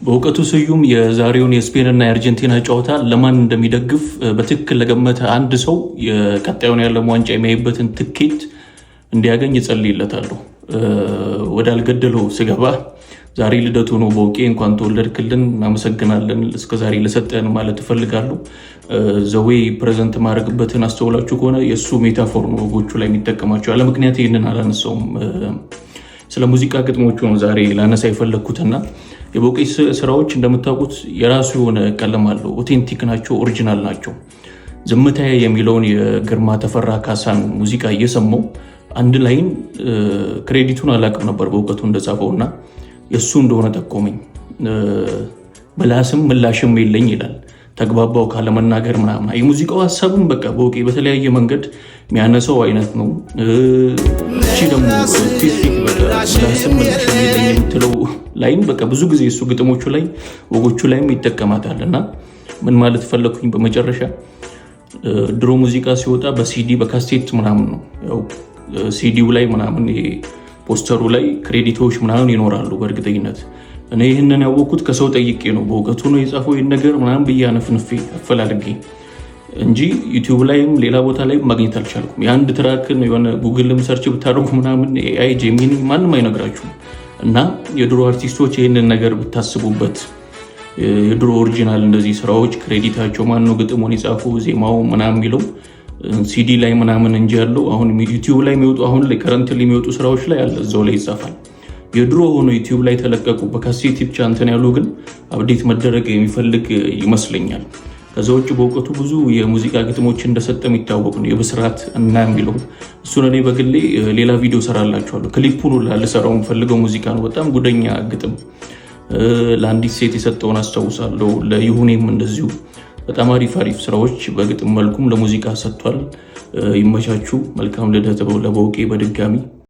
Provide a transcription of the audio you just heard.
በእውቀቱ ስዩም የዛሬውን የስፔንና የአርጀንቲና ጨዋታ ለማን እንደሚደግፍ በትክክል ለገመተ አንድ ሰው የቀጣዩን የዓለም ዋንጫ የሚያይበትን ትኬት እንዲያገኝ እጸልይለታለሁ። ወዳልገደለው ስገባ ዛሬ ልደቱ ነው። በውቄ እንኳን ተወለድክልን፣ እናመሰግናለን እስከዛሬ ለሰጠን ማለት እፈልጋለሁ። ዘዌ ፕሬዘንት ማድረግበትን አስተውላችሁ ከሆነ የእሱ ሜታፎር ነው ወጎቹ ላይ የሚጠቀማቸው። ያለ ምክንያት ይህንን አላነሳውም። ስለ ሙዚቃ ግጥሞቹ ነው ዛሬ ላነሳ የፈለግኩትና የበውቄ ስራዎች እንደምታውቁት የራሱ የሆነ ቀለም አለው። ኦቴንቲክ ናቸው፣ ኦሪጂናል ናቸው። ዝምታዬ የሚለውን የግርማ ተፈራ ካሳን ሙዚቃ እየሰማው አንድ ላይን ክሬዲቱን አላውቅም ነበር በእውቀቱ እንደጻፈውና የእሱ እንደሆነ ጠቆመኝ። ምላስም ምላሽም የለኝ ይላል፣ ተግባባው ካለመናገር ምናምን። የሙዚቃው ሀሳብም በቃ በውቄ በተለያየ መንገድ የሚያነሳው አይነት ነው። እቺ ደግሞ ስፔሲፊክ ምላስም ምላሽም የለኝ የምትለው ላይም በቃ ብዙ ጊዜ እሱ ግጥሞቹ ላይ ወጎቹ ላይም ይጠቀማታል። እና ምን ማለት ፈለግኩኝ በመጨረሻ ድሮ ሙዚቃ ሲወጣ በሲዲ በካሴት ምናምን ነው። ያው ሲዲው ላይ ምናምን ፖስተሩ ላይ ክሬዲቶች ምናምን ይኖራሉ። በእርግጠኝነት እኔ ይህንን ያወቅኩት ከሰው ጠይቄ ነው። በእውቀቱ ነው የጻፈው ይህን ነገር ምናምን ብዬ አነፍንፌ አፈላልጌ እንጂ ዩቲዩብ ላይም ሌላ ቦታ ላይ ማግኘት አልቻልኩም። የአንድ ትራክን የሆነ ጉግልም ሰርች ብታደርጉ ምናምን ኤአይ ጄሚኒ ማንም አይነግራችሁም። እና የድሮ አርቲስቶች ይህንን ነገር ብታስቡበት፣ የድሮ ኦሪጂናል እንደዚህ ስራዎች ክሬዲታቸው ማነው ግጥሙን የጻፉ ዜማው ምናምን የሚለው ሲዲ ላይ ምናምን እንጂ ያለው አሁን ዩቲዩብ ላይ የሚወጡ አሁን ላይ ከረንት የሚወጡ ስራዎች ላይ አለ እዛው ላይ ይጻፋል። የድሮ ሆኖ ዩቲዩብ ላይ ተለቀቁ በካሴት ብቻ እንትን ያሉ ግን አፕዴት መደረግ የሚፈልግ ይመስለኛል። ከዛ ውጭ በእውቀቱ ብዙ የሙዚቃ ግጥሞች እንደሰጠ የሚታወቅ ነው። የብስራት እና የሚለው እሱን እኔ በግሌ ሌላ ቪዲዮ ሰራላችኋለሁ። ክሊፑን ልሰራው የምፈልገው ሙዚቃ ነው። በጣም ጉደኛ ግጥም ለአንዲት ሴት የሰጠውን አስታውሳለሁ። ለይሁኔም እንደዚሁ በጣም አሪፍ ስራዎች በግጥም መልኩም ለሙዚቃ ሰጥቷል። ይመቻችሁ። መልካም ልደት ለበውቄ በድጋሚ